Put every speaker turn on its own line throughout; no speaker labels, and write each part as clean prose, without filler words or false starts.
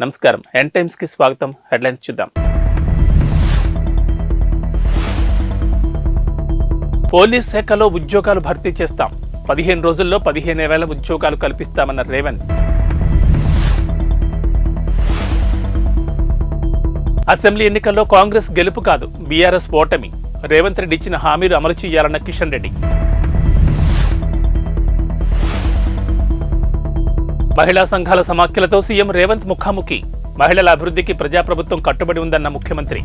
నమస్కారం n times కి స్వాగతం. హెడ్లైన్స్ చూద్దాం. పోలీస్ శాఖలో ఉద్యోగాలు భర్తీ చేస్తాం. 15 రోజుల్లో 15,000 ఉద్యోగాలు కల్పిస్తామన్న రేవంత్. అసెంబ్లీ ఎన్నికల్లో కాంగ్రెస్ గెలుపు కాదు, బీఆర్ఎస్ ఓటమి. రేవంత్ రెడ్డి ఇచ్చిన హామీలు అమలు చేయాలన్న కిషన్ రెడ్డి. మహిళా సంఘాల సమాఖ్యలతో సీఎం రేవంత్ ముఖాముఖి. మహిళల అభివృద్ధికి ప్రజాప్రభుత్వం కట్టుబడి ఉందన్న ముఖ్యమంత్రి.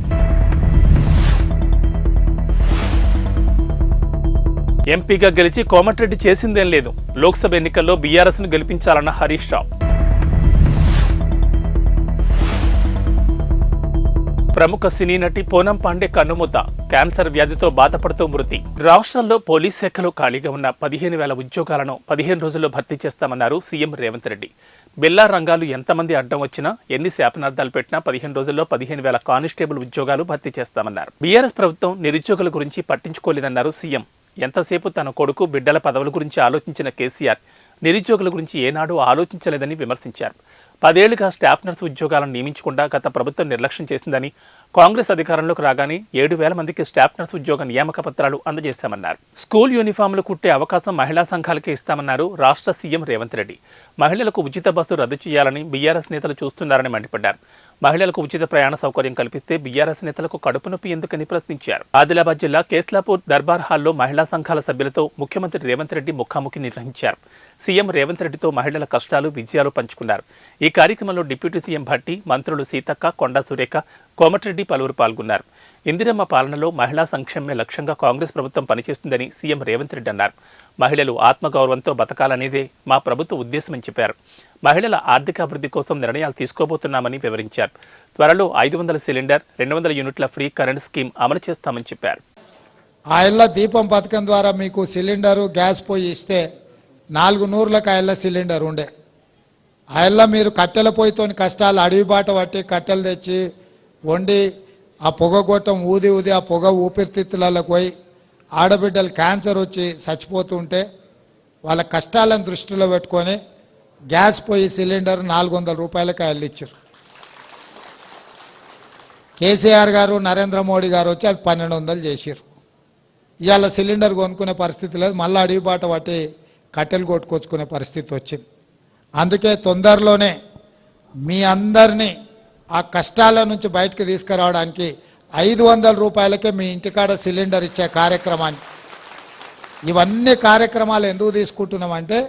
ఎంపీగా గెలిచి కోమటిరెడ్డి చేసిందేం లేదు. లోక్సభ ఎన్నికల్లో బీఆర్ఎస్ ను గెలిపించాలన్న హరీష్ రావు. ప్రముఖ సినీ నటి పూనం పాండే కన్నుమూత. క్యాన్సర్ వ్యాధితో బాధపడుతూ మృతి. రాష్ట్రంలో పోలీస్ శాఖలో ఖాళీగా ఉన్న 15,000 ఉద్యోగాలను 15 రోజుల్లో భర్తీ చేస్తామన్నారు సీఎం రేవంత్ రెడ్డి. బిల్లా రంగాలు ఎంతమంది అడ్డం వచ్చినా, ఎన్ని శాపనార్థాలు పెట్టినా 15 రోజుల్లో 15,000 కానిస్టేబుల్ ఉద్యోగాలు భర్తీ చేస్తామన్నారు. బీఆర్ఎస్ ప్రభుత్వం నిరుద్యోగుల గురించి పట్టించుకోలేదన్నారు సీఎం. ఎంతసేపు తన కొడుకు బిడ్డల పదవుల గురించి ఆలోచించిన కేసీఆర్ నిరుద్యోగుల గురించి ఏనాడూ ఆలోచించలేదని విమర్శించారు. 10 ఏళ్లుగా స్టాఫ్ నర్సు ఉద్యోగాలను నియమించకుండా గత ప్రభుత్వం నిర్లక్ష్యం చేసిందని, కాంగ్రెస్ అధికారంలోకి రాగానే 7,000 మందికి స్టాఫ్ నర్సు ఉద్యోగ నియామక పత్రాలు అందజేశామన్నారు. స్కూల్ యూనిఫామ్లు కుట్టే అవకాశం మహిళా సంఘాలకే ఇస్తామన్నారు రాష్ట్ర సీఎం రేవంత్ రెడ్డి. మహిళలకు ఉచిత బస్సు రద్దు చేయాలని బీఆర్ఎస్ నేతలు చూస్తున్నారని మండిపడ్డారు. మహిళలకు ఉచిత ప్రయాణ సౌకర్యం కల్పిస్తే బీఆర్ఎస్ నేతలకు కడుపు నొప్పి ఎందుకని ప్రశ్నించారు. ఆదిలాబాద్ జిల్లా కేస్లాపూర్ దర్బార్ హాల్లో మహిళా సంఘాల సభ్యులతో ముఖ్యమంత్రి రేవంత్ రెడ్డి ముఖాముఖి నిర్వహించారు. సీఎం రేవంత్ రెడ్డితో మహిళల కష్టాలు, విజయాలు పంచుకున్నారు. ఈ కార్యక్రమంలో డిప్యూటీ సీఎం భట్టి, మంత్రులు సీతక్క, కొండా సురేఖ, కోమటిరెడ్డి పలువురు పాల్గొన్నారు. ఇందిరమ్మ పాలనలో మహిళా సంక్షేమమే లక్ష్యంగా కాంగ్రెస్ ప్రభుత్వం పనిచేస్తుందని సీఎం రేవంత్ రెడ్డి అన్నారు. మహిళలు ఆత్మగౌరవంతో బతకాలనేదే మా ప్రభుత్వ ఉద్దేశమని చెప్పారు. మహిళల ఆర్థికాభివృద్ధి కోసం నిర్ణయాలు తీసుకోబోతున్నామని వివరించారు. త్వరలో 500 సిలిండర్, 200 యూనిట్ల ఫ్రీ కరెంట్ స్కీమ్ అమలు చేస్తామని చెప్పారు.
ఆ ఇళ్ల దీపం పథకం ద్వారా మీకు సిలిండరు, గ్యాస్ పొయ్యి ఇస్తే 4 నూర్లకు ఆ ఇళ్ల సిలిండర్ ఉండే. ఆ ఇళ్ల మీరు కట్టెల పొయ్యితోని కష్టాలు, అడవి బాట పట్టి కట్టెలు తెచ్చి వండి ఆ పొగ గొట్టం ఊది ఆ పొగ ఊపిరితిత్తులకు పోయి ఆడబిడ్డలు క్యాన్సర్ వచ్చి చచ్చిపోతుంటే వాళ్ళ కష్టాలను దృష్టిలో పెట్టుకొని గ్యాస్ పొయ్యి సిలిండర్ 400 రూపాయలకి ఆయన ఇచ్చారు. కేసీఆర్ గారు, నరేంద్ర మోడీ గారు వచ్చి అది 1,200 చేశారు. ఇవాళ సిలిండర్ కొనుక్కునే పరిస్థితి లేదు, మళ్ళీ అడవి బాట పట్టి కట్టెలు కొట్టుకొచ్చుకునే పరిస్థితి వచ్చింది. అందుకే తొందరలోనే మీ అందరినీ ఆ కష్టాల నుంచి బయటకు తీసుకురావడానికి 500 రూపాయలకే మీ ఇంటికాడ సిలిండర్ ఇచ్చే కార్యక్రమాన్ని, ఇవన్నీ కార్యక్రమాలు ఎందుకు తీసుకుంటున్నామంటే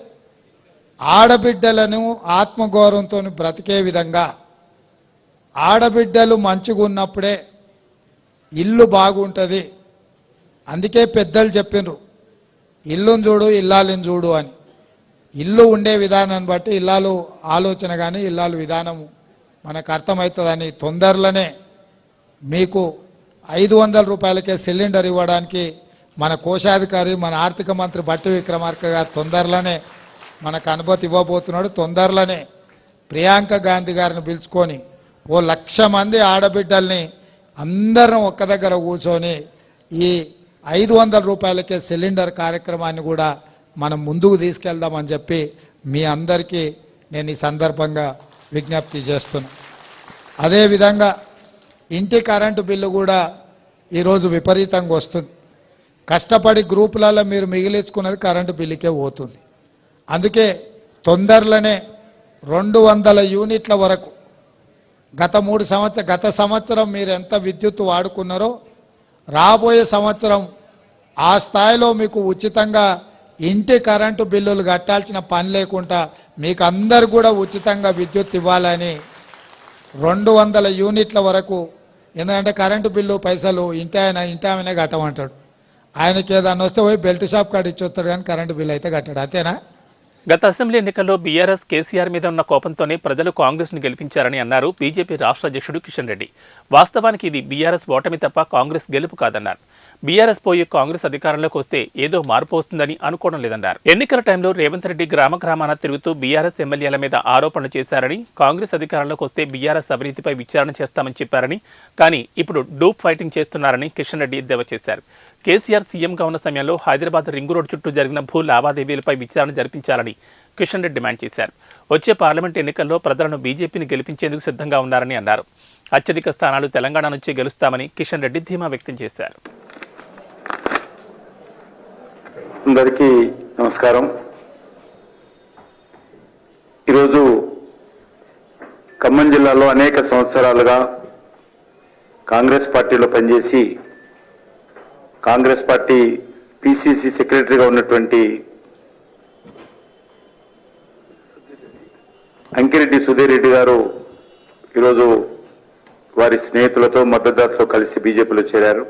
ఆడబిడ్డలను ఆత్మగౌరవంతో బ్రతికే విధంగా, ఆడబిడ్డలు మంచిగా ఉన్నప్పుడే ఇల్లు బాగుంటుంది. అందుకే పెద్దలు చెప్పినారు, ఇల్లును చూడు ఇల్లాలిని చూడు అని. ఇల్లు ఉండే విధానాన్ని బట్టి ఇల్లాలు ఆలోచన కానీ ఇల్లాలు విధానము మనకు అర్థమవుతుందని తొందరలోనే మీకు 500 రూపాయలకే సిలిండర్ ఇవ్వడానికి మన కోశాధికారి, మన ఆర్థిక మంత్రి బట్టి విక్రమార్క గారు తొందరలోనే మనకు అనుమతి ఇవ్వబోతున్నాడు. తొందరలోనే ప్రియాంక గాంధీ గారిని పిలుచుకొని 1,00,000 మంది ఆడబిడ్డల్ని అందరం ఒక్క దగ్గర కూర్చొని ఈ 500 రూపాయలకే సిలిండర్ కార్యక్రమాన్ని కూడా మనం ముందుకు తీసుకెళ్దామని చెప్పి మీ అందరికీ నేను ఈ సందర్భంగా విజ్ఞప్తి చేస్తున్నా. అదేవిధంగా ఇంటి కరెంటు బిల్లు కూడా ఈరోజు విపరీతంగా వస్తుంది. కష్టపడి గ్రూపులలో మీరు మిగిలించుకున్నది కరెంటు బిల్లుకే పోతుంది. అందుకే తొందరలోనే 200 యూనిట్ల వరకు గత సంవత్సరం మీరు ఎంత విద్యుత్ వాడుకున్నారో రాబోయే సంవత్సరం ఆ స్థాయిలో మీకు ఉచితంగా ఇంటి కరెంటు బిల్లులు కట్టాల్సిన పని లేకుండా మీకు అందరు కూడా ఉచితంగా విద్యుత్ ఇవ్వాలని 200 యూనిట్ల వరకు. ఎందుకంటే కరెంటు బిల్లు పైసలు ఇంటి ఆమెనే కట్టమంటాడు. ఆయనకి ఏదన్నా వస్తే పోయి బెల్ట్ షాప్ కాడ ఇచ్చొస్తాడు, కానీ కరెంటు బిల్లు అయితే కట్టాడు. అంతేనా?
గత అసెంబ్లీ ఎన్నికల్లో బీఆర్ఎస్ కేసీఆర్ మీద ఉన్న కోపంతోనే ప్రజలు కాంగ్రెస్ ను గెలిపించారని అన్నారు బీజేపీ రాష్ట్ర అధ్యక్షుడు కిషన్ రెడ్డి. వాస్తవానికి ఇది బీఆర్ఎస్ ఓటమి తప్ప కాంగ్రెస్ గెలుపు కాదన్నారు. బీఆర్ఎస్ పోయి కాంగ్రెస్ అధికారంలోకి వస్తే ఏదో మార్పు వస్తుందని అనుకోవడం లేదన్నారు. ఎన్నికల టైంలో రేవంత్ రెడ్డి గ్రామాన తిరుగుతూ బీఆర్ఎస్ ఎమ్మెల్యేల మీద ఆరోపణలు చేశారని, కాంగ్రెస్ అధికారంలోకి వస్తే బీఆర్ఎస్ అవినీతిపై విచారణ చేస్తామని చెప్పారని, కానీ ఇప్పుడు డూప్ ఫైటింగ్ చేస్తున్నారని కిషన్ రెడ్డి ఎద్దేవా చేశారు. కేసీఆర్ సీఎంగా ఉన్న సమయంలో హైదరాబాద్ రింగ్ రోడ్ చుట్టూ జరిగిన భూ లావాదేవీలపై విచారణ జరిపించాలని కిషన్ రెడ్డి డిమాండ్ చేశారు. వచ్చే పార్లమెంట్ ఎన్నికల్లో ప్రజలను బీజేపీని గెలిపించేందుకు సిద్ధంగా ఉన్నారని అన్నారు. అత్యధిక స్థానాలు తెలంగాణ నుంచి గెలుస్తామని కిషన్ రెడ్డి ధీమా వ్యక్తం చేశారు.
అందరికీ నమస్కారం. ఈరోజు ఖమ్మం జిల్లాలో అనేక సంవత్సరాలుగా కాంగ్రెస్ పార్టీలో పనిచేసి కాంగ్రెస్ పార్టీ పిసిసి సెక్రటరీగా ఉన్నటువంటి అంకిరెడ్డి సుధీర్ రెడ్డి గారు ఈరోజు వారి స్నేహితులతో మద్దతుదారులతో కలిసి బీజేపీలో చేరారు.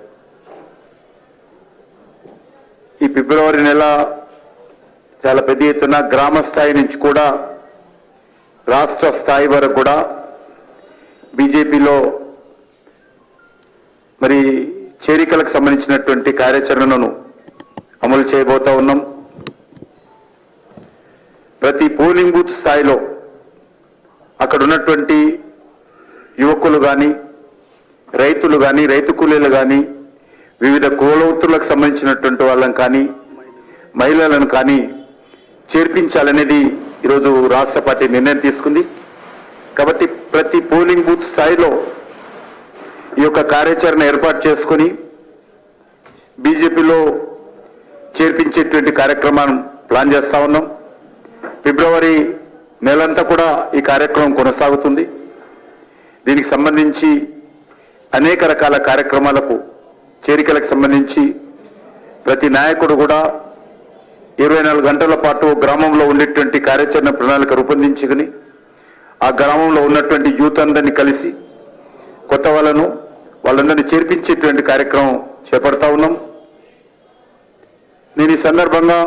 ఈ ఫిబ్రవరి నెల చాలా పెద్ద ఎత్తున గ్రామ స్థాయి నుంచి కూడా రాష్ట్ర స్థాయి వరకు కూడా బీజేపీలో మరి చేరికలకు సంబంధించినటువంటి కార్యాచరణను అమలు చేయబోతా ఉన్నాం. ప్రతి పోలింగ్ బూత్ స్థాయిలో అక్కడ ఉన్నటువంటి యువకులు కానీ రైతులు కానీ రైతు కూలీలు కానీ వివిధ కులవృత్తులకు సంబంధించినటువంటి వాళ్ళని కానీ మహిళలను కానీ చేర్పించాలనేది ఈరోజు రాష్ట్ర పార్టీ నిర్ణయం తీసుకుంది. కాబట్టి ప్రతి పోలింగ్ బూత్ స్థాయిలో ఈ యొక్క కార్యాచరణ ఏర్పాటు చేసుకుని బీజేపీలో చేర్పించేటువంటి కార్యక్రమాన్ని ప్లాన్ చేస్తా ఉన్నాం. ఫిబ్రవరి నెలంతా కూడా ఈ కార్యక్రమం కొనసాగుతుంది. దీనికి సంబంధించి అనేక రకాల కార్యక్రమాలకు చేరికలకు సంబంధించి ప్రతి నాయకుడు కూడా 24 గంటల పాటు గ్రామంలో ఉండేటువంటి కార్యాచరణ ప్రణాళిక రూపొందించుకుని ఆ గ్రామంలో ఉన్నటువంటి యూత్ అందరినీ కలిసి కొత్త వాళ్ళందరినీ చేర్పించేటువంటి కార్యక్రమం చేపడతా ఉన్నాం. నేను ఈ సందర్భంగా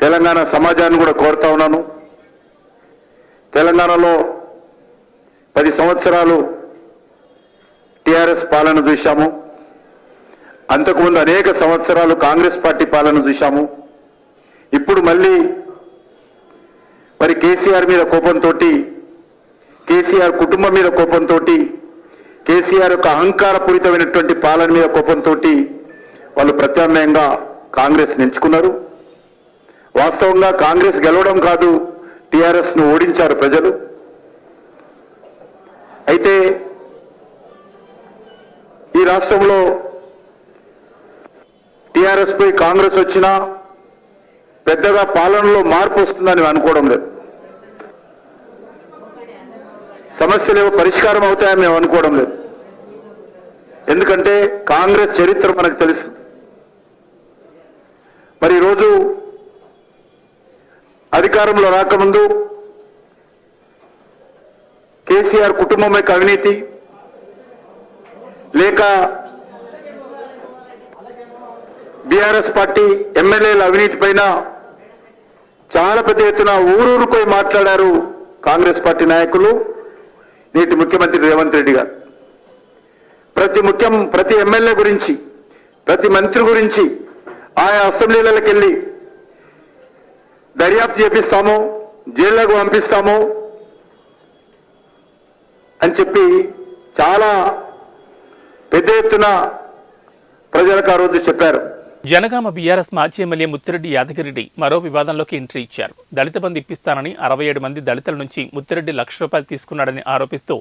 తెలంగాణ సమాజాన్ని కూడా కోరుతా ఉన్నాను. తెలంగాణలో 10 సంవత్సరాలు టిఆర్ఎస్ పాలన చూశాము. అంతకుముందు అనేక సంవత్సరాలు కాంగ్రెస్ పార్టీ పాలన చూశాము. ఇప్పుడు మళ్ళీ మరి కేసీఆర్ మీద కోపంతో, కేసీఆర్ కుటుంబం మీద కోపంతో, కేసీఆర్ యొక్క అహంకారపూరితమైనటువంటి పాలన మీద కోపంతో వాళ్ళు ప్రత్యామ్నాయంగా కాంగ్రెస్ ఎంచుకున్నారు. వాస్తవంగా కాంగ్రెస్ గెలవడం కాదు, టిఆర్ఎస్ను ఓడించారు ప్రజలు. అయితే ఈ రాష్ట్రంలో టిఆర్ఎస్ పై కాంగ్రెస్ వచ్చినా పెద్దగా పాలనలో మార్పు వస్తుందని అనుకోవడం లేదు. సమస్యలు ఏవో పరిష్కారం అవుతాయని మేము అనుకోవడం లేదు. ఎందుకంటే కాంగ్రెస్ చరిత్ర మనకు తెలుసు. మరి ఈరోజు అధికారంలో రాకముందు కేసీఆర్ కుటుంబం యొక్క అవినీతి లేక బీఆర్ఎస్ పార్టీ ఎమ్మెల్యేల అవినీతి పైన చాలా పెద్ద ఎత్తున ఊరూరుకోయి మాట్లాడారు కాంగ్రెస్ పార్టీ నాయకులు, నేటి ముఖ్యమంత్రి రేవంత్ రెడ్డి గారు. ప్రతి ఎమ్మెల్యే గురించి, ప్రతి మంత్రి గురించి ఆయా అసెంబ్లీలకు వెళ్ళి దర్యాప్తు చేపిస్తాము, జైళ్లకు పంపిస్తాము అని చెప్పి చాలా పెద్ద ఎత్తున ప్రజలకు ఆ రోజు చెప్పారు.
జనగామ బీఆర్ఎస్ మాజీ ఎమ్మెల్యే ముత్తిరెడ్డి యాదగిరెడ్డి మరో వివాదంలోకి ఎంట్రీ ఇచ్చారు. దళిత బంధు ఇప్పిస్తానని 67 మంది దళితుల నుంచి ముత్తిరెడ్డి ₹1,00,000 తీసుకున్నాడని ఆరోపిస్తూ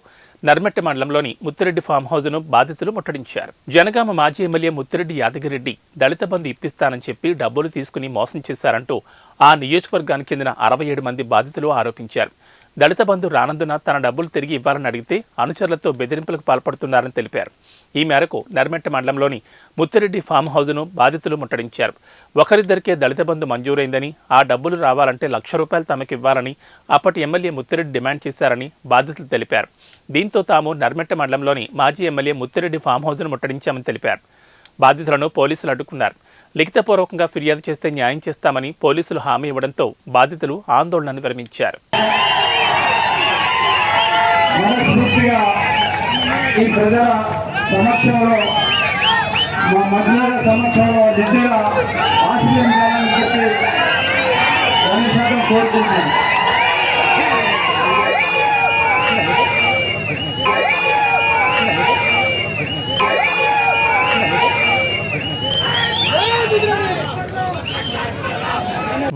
నర్మెట్ట మండలంలోని ముత్తిరెడ్డి ఫామ్ హౌజ్ను బాధితులు ముట్టడించారు. జనగామ మాజీ ఎమ్మెల్యే ముత్తిరెడ్డి యాదగిరెడ్డి దళిత బంధు ఇప్పిస్తానని చెప్పి డబ్బులు తీసుకుని మోసం చేశారంటూ ఆ నియోజకవర్గానికి చెందిన 67 మంది బాధితులు ఆరోపించారు. దళిత బంధు రానందున తన డబ్బులు తిరిగి ఇవ్వాలని అడిగితే అనుచరులతో బెదిరింపులకు పాల్పడుతున్నారని తెలిపారు. ఈ మేరకు నర్మెట్ట మండలంలోని ముత్తిరెడ్డి ఫామ్ హౌజ్ను బాధితులు ముట్టడించారు. ఒకరిద్దరికే దళిత బంధు మంజూరైందని, ఆ డబ్బులు రావాలంటే ₹1,00,000 తమకు ఇవ్వాలని అప్పటి ఎమ్మెల్యే ముత్తిరెడ్డి డిమాండ్ చేశారని బాధితులు తెలిపారు. దీంతో తాము నర్మెట్ట మండలంలోని మాజీ ఎమ్మెల్యే ముత్తిరెడ్డి ఫామ్ హౌజ్ను ముట్టడించామని తెలిపారు. బాధితులను పోలీసులు అడ్డుకున్నారు. లిఖితపూర్వకంగా ఫిర్యాదు చేస్తే న్యాయం చేస్తామని పోలీసులు హామీ ఇవ్వడంతో బాధితులు ఆందోళనను విరమించారు.
ఈ ప్రజల సమక్షంలో మా మహిళల సమక్షంలో నిజంగా ఆశీర్వదించాలని చెప్పి 100% కోరుకుంటున్నాను.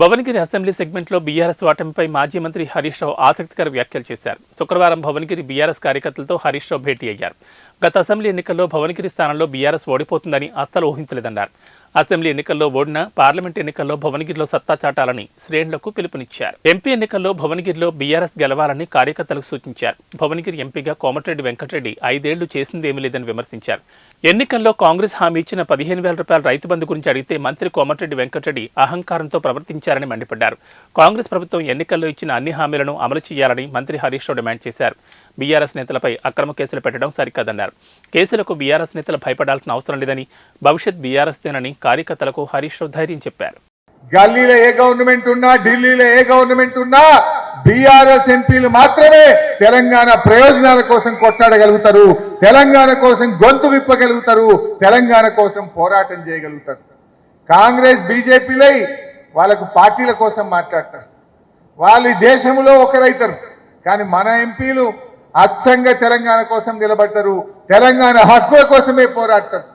భువనగిరి అసెంబ్లీ సెగ్మెంట్లో బీఆర్ఎస్ ఓటమిపై మాజీ మంత్రి హరీష్ రావు ఆసక్తికర వ్యాఖ్యలు చేశారు. శుక్రవారం భువనగిరి బీఆర్ఎస్ కార్యకర్తలతో హరీష్ రావు భేటీ అయ్యారు. గత అసెంబ్లీ ఎన్నికల్లో భువనగిరి స్థానంలో బీఆర్ఎస్ ఓడిపోతుందని అస్సలు ఊహించలేదన్నారు. అసెంబ్లీ ఎన్నికల్లో ఓడినా పార్లమెంట్ ఎన్నికల్లో భువనగిరిలో సత్తా చాటాలని శ్రేణులకు పిలుపునిచ్చారు. ఎంపీ ఎన్నికల్లో భువనగిరిలో బీఆర్ఎస్ గెలవాలని కార్యకర్తలకు సూచించారు. భువనగిరి ఎంపీగా కోమటిరెడ్డి వెంకటరెడ్డి 5 ఏళ్లు చేసిందేమీ లేదని విమర్శించారు. ఎన్నికల్లో కాంగ్రెస్ హామీ ఇచ్చిన 15,000 రూపాయల రైతు బంధు గురించి అడిగితే మంత్రి కోమటిరెడ్డి వెంకటరెడ్డి అహంకారంతో ప్రవర్తించారని మండిపడ్డారు. కాంగ్రెస్ ప్రభుత్వం ఎన్నికల్లో ఇచ్చిన అన్ని హామీలను అమలు చేయాలని మంత్రి హరీష్ రావు డిమాండ్ చేశారు. బీఆర్ఎస్ నేతలపై అక్రమ కేసులు పెట్టడం సరికాదన్నారు. కేసులకు బీఆర్ఎస్ నేతలు భయపడాల్సిన అవసరం లేదని, భవిష్యత్ బీఆర్ఎస్దేనని కార్యకర్తలకు హరీష్ రావు ధైర్యం చెప్పారు.
గల్లీలో ఏ గవర్నమెంట్ ఉన్నా, ఢిల్లీలో ఏ గవర్నమెంట్ ఉన్నా బీఆర్ఎస్ ఎంపీలు మాత్రమే తెలంగాణ ప్రయోజనాల కోసం కొట్లాడగలుగుతారు, తెలంగాణ కోసం గొంతు విప్పగలుగుతారు, తెలంగాణ కోసం పోరాటం చేయగలుగుతారు. కాంగ్రెస్ బీజేపీలై వాళ్ళకు పార్టీల కోసం మాట్లాడతారు. వాళ్ళు ఈ దేశంలో ఒకరైతారు, కానీ మన ఎంపీలు అచ్చంగా తెలంగాణ కోసం నిలబడతారు, తెలంగాణ హక్కుల కోసమే పోరాడతారు.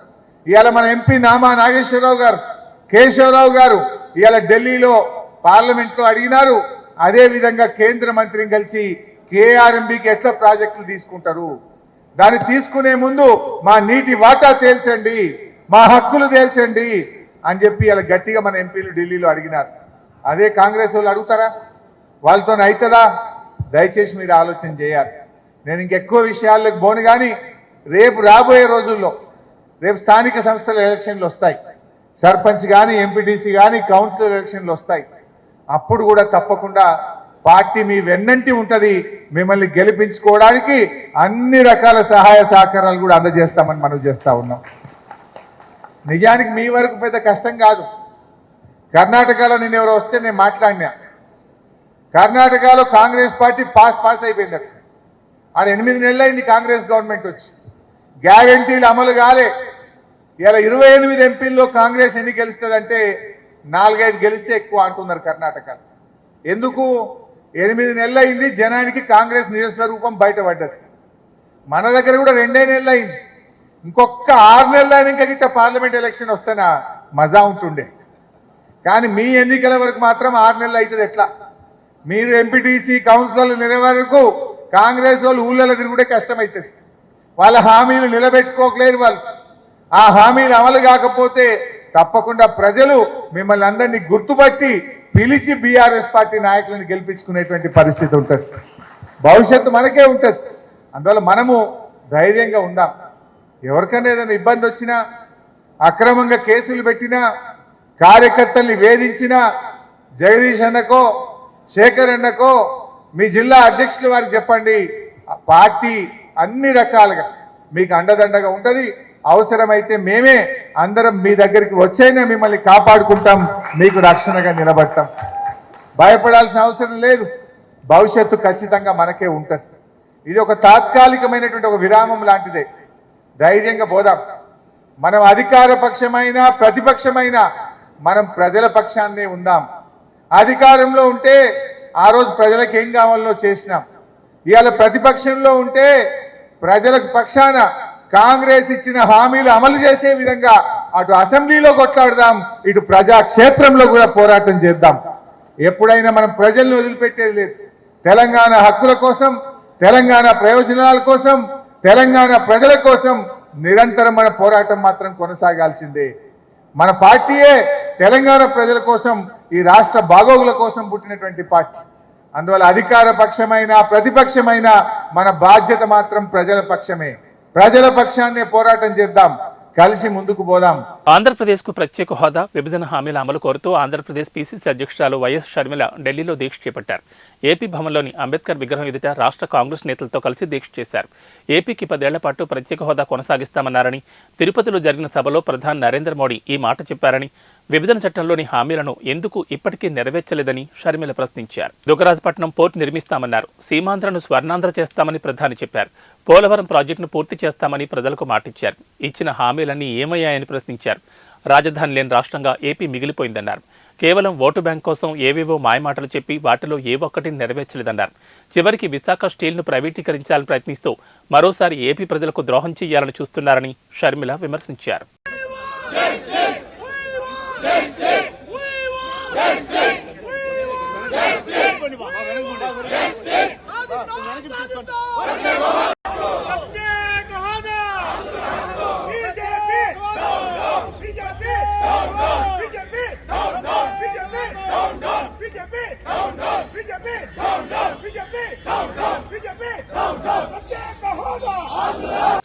ఇవాళ మన ఎంపీ నామా నాగేశ్వరరావు గారు, కేశవరావు గారు ఇవాళ ఢిల్లీలో పార్లమెంట్లో అడిగినారు. అదే విధంగా కేంద్ర మంత్రిని కలిసి కేఆర్ఎంబీకి ఎట్లా ప్రాజెక్టులు తీసుకుంటారు, దాన్ని తీసుకునే ముందు మా నీటి వాటా తేల్చండి, మా హక్కులు తేల్చండి అని చెప్పి ఇలా గట్టిగా మన ఎంపీలు ఢిల్లీలో అడిగినారు. అదే కాంగ్రెస్ వాళ్ళు అడుగుతారా? వాళ్ళతో అవుతుందా? దయచేసి మీరు ఆలోచన చేయాలి. నేను ఇంకెక్కువ విషయాల్లోకి పోను, కానీ రేపు రాబోయే రోజుల్లో రేపు స్థానిక సంస్థల ఎలక్షన్లు వస్తాయి, సర్పంచ్ కానీ ఎంపీటీసీ కానీ కౌన్సిల్ ఎలక్షన్లు వస్తాయి. అప్పుడు కూడా తప్పకుండా పార్టీ మీ వెన్నంటి ఉంటుంది. మిమ్మల్ని గెలిపించుకోవడానికి అన్ని రకాల సహాయ సహకారాలు కూడా అందజేస్తామని మనం చేస్తా ఉన్నాం. నిజానికి మీ వరకు పెద్ద కష్టం కాదు. కర్ణాటకలో నేను ఎవరో వస్తే నేను మాట్లాడినా, కర్ణాటకలో కాంగ్రెస్ పార్టీ పాస్ అయిపోయిందట. ఆడ 8 నెలలు అయింది కాంగ్రెస్ గవర్నమెంట్ వచ్చి, గ్యారంటీలు అమలు కాలే. ఇలా 28 ఎంపీల్లో కాంగ్రెస్ ఎన్ని గెలుస్తుందంటే 4-5 గెలిస్తే ఎక్కువ అంటున్నారు కర్ణాటకలో. ఎందుకు? 8 నెలలు అయింది, జనానికి కాంగ్రెస్ నిజస్వరూపం బయటపడ్డది. మన దగ్గర కూడా 2 నెలలు అయింది. ఇంకొక 6 నెలలు అయినాక గిట్ట పార్లమెంట్ ఎలక్షన్ వస్తేనా మజా ఉంటుండే. కానీ మీ ఎన్నికల వరకు మాత్రం 6 నెలలు అవుతుంది. ఎట్లా? మీరు ఎంపీటీసీ కౌన్సిలర్లు నిలబడే వరకు కాంగ్రెస్ వాళ్ళు ఊళ్ళలో తిరుగుడే కష్టమవుతుంది. వాళ్ళ హామీలు నిలబెట్టుకోకలేరు వాళ్ళు. ఆ హామీలు అమలు కాకపోతే తప్పకుండా ప్రజలు మిమ్మల్ని అందరినీ గుర్తుపట్టి పిలిచి బీఆర్ఎస్ పార్టీ నాయకులను గెలిపించుకునేటువంటి పరిస్థితి ఉంటుంది. భవిష్యత్తు మనకే ఉంటుంది. అందువల్ల మనము ధైర్యంగా ఉందాం. ఎవరికైనా ఏదైనా ఇబ్బంది వచ్చినా, అక్రమంగా కేసులు పెట్టినా, కార్యకర్తల్ని వేధించినా జగదీష్ అన్నకో శేఖర్ అన్నకో మీ జిల్లా అధ్యక్షులు వారికి చెప్పండి. ఆ పార్టీ అన్ని రకాలుగా మీకు అండదండగా ఉంటుంది. అవసరమైతే మేమే అందరం మీ దగ్గరికి వచ్చైనా మిమ్మల్ని కాపాడుకుంటాం, మీకు రక్షణగా నిలబడతాం. భయపడాల్సిన అవసరం లేదు. భవిష్యత్తు ఖచ్చితంగా మనకే ఉంటుంది. ఇది ఒక తాత్కాలికమైనటువంటి ఒక విరామం లాంటిదే. ధైర్యంగా పోదాం. మనం అధికార పక్షమైనా ప్రతిపక్షమైనా మనం ప్రజల పక్షాన్నే ఉందాం. అధికారంలో ఉంటే ఆ రోజు ప్రజలకు ఏం కావాలో చేసినాం. ఇవాళ ప్రతిపక్షంలో ఉంటే ప్రజలకు పక్షాన కాంగ్రెస్ ఇచ్చిన హామీలు అమలు చేసే విధంగా అటు అసెంబ్లీలో కొట్లాడదాం, ఇటు ప్రజాక్షేత్రంలో కూడా పోరాటం చేద్దాం. ఎప్పుడైనా మనం ప్రజల్ని వదిలిపెట్టేది లేదు. తెలంగాణ హక్కుల కోసం, తెలంగాణ ప్రయోజనాల కోసం, తెలంగాణ ప్రజల కోసం నిరంతరం మన పోరాటం మాత్రం కొనసాగాల్సిందే. మన పార్టీయే తెలంగాణ ప్రజల కోసం, ఈ రాష్ట్ర బాగోగుల కోసం పుట్టినటువంటి పార్టీ. అందువల్ల అధికార పక్షమైనా ప్రతిపక్షమైనా మన బాధ్యత మాత్రం ప్రజల పక్షమే. ప్రజల పక్షాన్నే పోరాటం చేద్దాం, కలిసి ముందుకు పోదాం.
ఆంధ్రప్రదేశ్కు ప్రత్యేక హోదా, విభజన హామీల అమలు కోరుతూ ఆంధ్రప్రదేశ్ పీసీసీ అధ్యక్షురాలు వైఎస్ షర్మిల ఢిల్లీలో దీక్ష చేపట్టారు. ఏపీ భవన్లోని అంబేద్కర్ విగ్రహం ఎదుట రాష్ట్ర కాంగ్రెస్ నేతలతో కలిసి దీక్ష చేశారు. ఏపీకి 10 ఏళ్ల పాటు ప్రత్యేక హోదా కొనసాగిస్తామన్నారని, తిరుపతిలో జరిగిన సభలో ప్రధాని నరేంద్ర మోడీ ఈ మాట చెప్పారని, విభజన చట్టంలోని హామీలను ఎందుకు ఇప్పటికీ నెరవేర్చలేదని షర్మిల ప్రశ్నించారు. దుగ్గరాజపట్నం పోర్టు నిర్మిస్తామన్నారు. సీమాంధ్రను స్వర్ణాంధ్ర చేస్తామని ప్రధాని చెప్పారు. పోలవరం ప్రాజెక్టును పూర్తి చేస్తామని ప్రజలకు మాటిచ్చారు. ఇచ్చిన హామీలన్నీ ఏమయ్యాయని ప్రశ్నించారు. రాజధాని లేని రాష్ట్రంగా ఏపీ మిగిలిపోయిందన్నారు. కేవలం ఓటు బ్యాంక్ కోసం ఏవేవో మాయమాటలు చెప్పి వాటిలో ఏ ఒక్కటిని నెరవేర్చలేదన్నారు. చివరికి విశాఖ స్టీల్ను ప్రైవేటీకరించాలని ప్రయత్నిస్తూ మరోసారి ఏపీ ప్రజలకు ద్రోహం చేయాలని చూస్తున్నారని షర్మిల విమర్శించారు.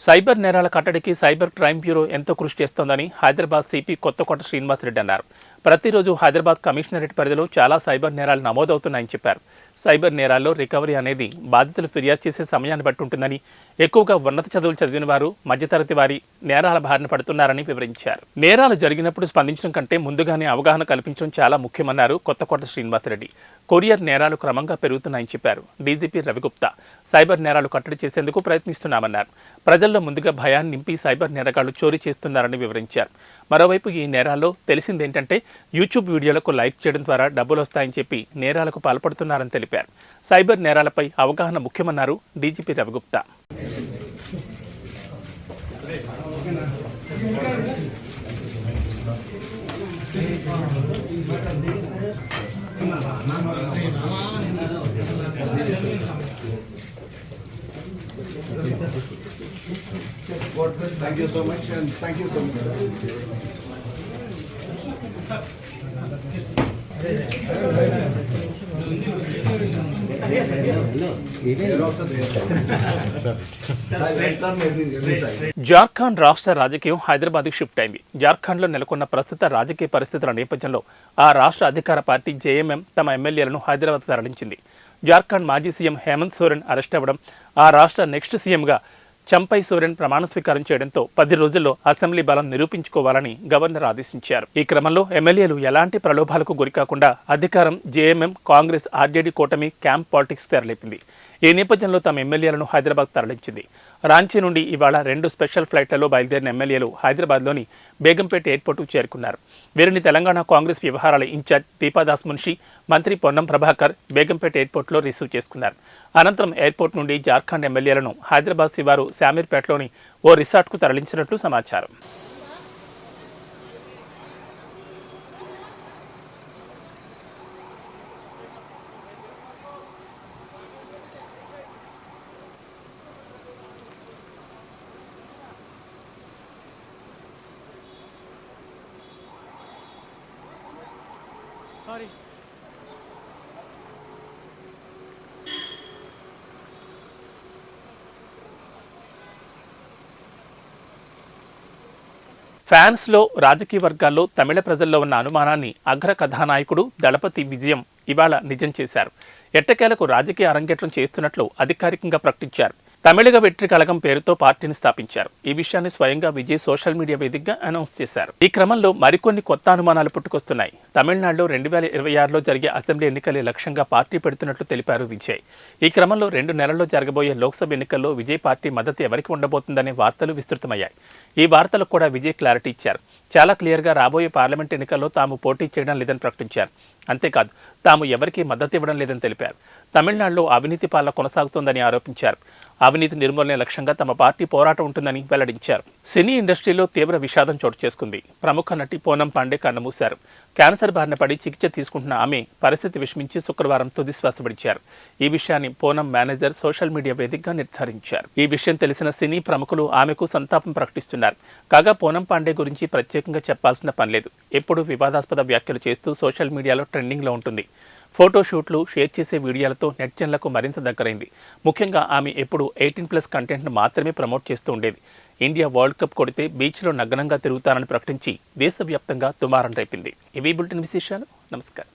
సైబర్ నేరాల కట్టడికి సైబర్ క్రైమ్ బ్యూరో ఎంతో కృషి చేస్తోందని హైదరాబాద్ సిపి కొత్తకోట శ్రీనివాసరెడ్డి అన్నారు. ప్రతిరోజు హైదరాబాద్ కమిషనరేట్ పరిధిలో చాలా సైబర్ నేరాలు నమోదవుతున్నాయని చెప్పారు. సైబర్ నేరాల్లో రికవరీ అనేది బాధితులు ఫిర్యాదు చేసే సమయాన్ని బట్టి ఉంటుందని, ఎక్కువగా ఉన్నత చదువులు చదివిన వారు, మధ్యతరగతి వారి నేరాల బారిన పడుతున్నారని వివరించారు. నేరాలు జరిగినప్పుడు స్పందించడం కంటే ముందుగానే అవగాహన కల్పించడం చాలా ముఖ్యమన్నారు కొత్తకోట శ్రీనివాసరెడ్డి. కొరియర్ నేరాలు క్రమంగా పెరుగుతున్నాయని చెప్పారు. డీజీపీ రవిగుప్తా సైబర్ నేరాలు కట్టడి చేసేందుకు ప్రయత్నిస్తున్నామన్నారు. ప్రజల్లో ముందుగా భయాన్ని నింపి సైబర్ నేరగాళ్లు చోరీ చేస్తున్నారని వివరించారు. మరోవైపు ఈ నేరాల్లో తెలిసిందేంటంటే యూట్యూబ్ వీడియోలకు లైక్ చేయడం ద్వారా డబ్బులు వస్తాయని చెప్పి నేరాలకు పాల్పడుతున్నారని తెలిపారు. సైబర్ నేరాలపై అవగాహన ముఖ్యమన్నారు DGP Ravi Gupta.
Thank you so much and thank you so much.
Jharkhand రాష్ట్ర రాజకీయం హైదరాబాద్కు షిఫ్ట్ అయింది. జార్ఖండ్లో నెలకొన్న ప్రస్తుత రాజకీయ పరిస్థితుల నేపథ్యంలో ఆ రాష్ట్ర అధికార పార్టీ జేఎంఎం తమ ఎమ్మెల్యేలను హైదరాబాద్ తరలించింది. జార్ఖండ్ మాజీ సీఎం హేమంత్ సోరెన్ అరెస్ట్ అవ్వడం, ఆ రాష్ట్ర నెక్స్ట్ సీఎంగా చంపై సోరెన్ ప్రమాణ స్వీకారం చేయడంతో 10 రోజుల్లో అసెంబ్లీ బలం నిరూపించుకోవాలని గవర్నర్ ఆదేశించారు. ఈ క్రమంలో ఎమ్మెల్యేలు ఎలాంటి ప్రలోభాలకు గురికాకుండా అధికారం జేఎంఎం, కాంగ్రెస్, ఆర్జేడీ కూటమి క్యాంప్ పాలిటిక్స్ తెరలేపింది. ఈ నేపథ్యంలో తమ ఎమ్మెల్యేలను హైదరాబాద్ తరలించింది. రాంచీ నుండి ఇవాళ 2 స్పెషల్ ఫ్లైట్లలో బయలుదేరిన ఎమ్మెల్యేలు హైదరాబాద్లోని బేగంపేట ఎయిర్పోర్టుకు చేరుకున్నారు. వీరిని తెలంగాణ కాంగ్రెస్ వ్యవహారాల ఇన్ఛార్జ్ దీపాదాస్ మున్షి, మంత్రి పొన్నం ప్రభాకర్ బేగంపేట ఎయిర్పోర్టులో రిసీవ్ చేసుకున్నారు. అనంతరం ఎయిర్పోర్ట్ నుండి జార్ఖండ్ ఎమ్మెల్యేలను హైదరాబాద్ శివారు శామీర్పేటలోని ఓ రిసార్ట్కు తరలించినట్లు సమాచారం. ఫ్యాన్స్లో, రాజకీయ వర్గాల్లో తమిళ ప్రజల్లో ఉన్న అనుమానాన్ని అగ్ర కథానాయకుడు దళపతి విజయం ఇవాళ నిజం చేశారు. ఎట్టకేలకు రాజకీయ అరంగేట్రం చేస్తున్నట్లు అధికారికంగా ప్రకటించారు. తమిళగ వెట్రి కళగం పేరుతో పార్టీని స్థాపించారు. ఈ విషయాన్ని స్వయంగా విజయ్ సోషల్ మీడియా వేదికగా అనౌన్స్ చేశారు. ఈ క్రమంలో మరికొన్ని కొత్త అనుమానాలు పుట్టుకొస్తున్నాయి. తమిళనాడులో 2026లో జరిగే అసెంబ్లీ ఎన్నికలే లక్ష్యంగా పార్టీ పెడుతున్నట్లు తెలిపారు విజయ్. ఈ క్రమంలో 2 నెలల్లో జరగబోయే లోక్సభ ఎన్నికల్లో విజయ్ పార్టీ మద్దతు ఎవరికి ఉండబోతుందనే వార్తలు విస్తృతమయ్యాయి. ఈ వార్తలకు కూడా విజయ్ క్లారిటీ ఇచ్చారు. చాలా క్లియర్గా రాబోయే పార్లమెంట్ ఎన్నికల్లో తాము పోటీ చేయడం లేదని ప్రకటించారు. అంతేకాదు తాము ఎవరికీ మద్దతు ఇవ్వడం లేదని తెలిపారు. తమిళనాడులో అవినీతి పాలన కొనసాగుతోందని ఆరోపించారు. అవినీతి నిర్మూలనే లక్ష్యంగా తమ పార్టీ పోరాటం ఉంటుందని వెల్లడించారు. సినీ ఇండస్ట్రీలో తీవ్ర విషాదం చోటు చేసుకుంది. ప్రముఖ నటి పూనం పాండే కన్నుమూశారు. క్యాన్సర్ బారిన పడి చికిత్స తీసుకుంటున్న ఆమె పరిస్థితి విషమించి శుక్రవారం తుదిశ్వాస విడిచారు. ఈ విషయాన్ని పూనం మేనేజర్ సోషల్ మీడియా వేదికగా నిర్ధారించారు. ఈ విషయం తెలిసిన సినీ ప్రముఖులు ఆమెకు సంతాపం ప్రకటిస్తున్నారు. కాగా పూనం పాండే గురించి ప్రత్యేకంగా చెప్పాల్సిన పనిలేదు. ఎప్పుడూ వివాదాస్పద వ్యాఖ్యలు చేస్తూ సోషల్ మీడియాలో ట్రెండింగ్లో ఉంటుంది. ఫోటోషూట్లు, షేర్ చేసే వీడియోలతో నెట్జన్లకు మరింత దగ్గరైంది. ముఖ్యంగా ఆమె ఎప్పుడు 18+ కంటెంట్ను మాత్రమే ప్రమోట్ చేస్తూ ఉండేది. ఇండియా వరల్డ్ కప్ కొడితే బీచ్లో నగ్నంగా తిరుగుతానని ప్రకటించి దేశవ్యాప్తంగా దుమారం రేపింది. ఇవి బులెటిన్ విశేషాలు. నమస్కారం.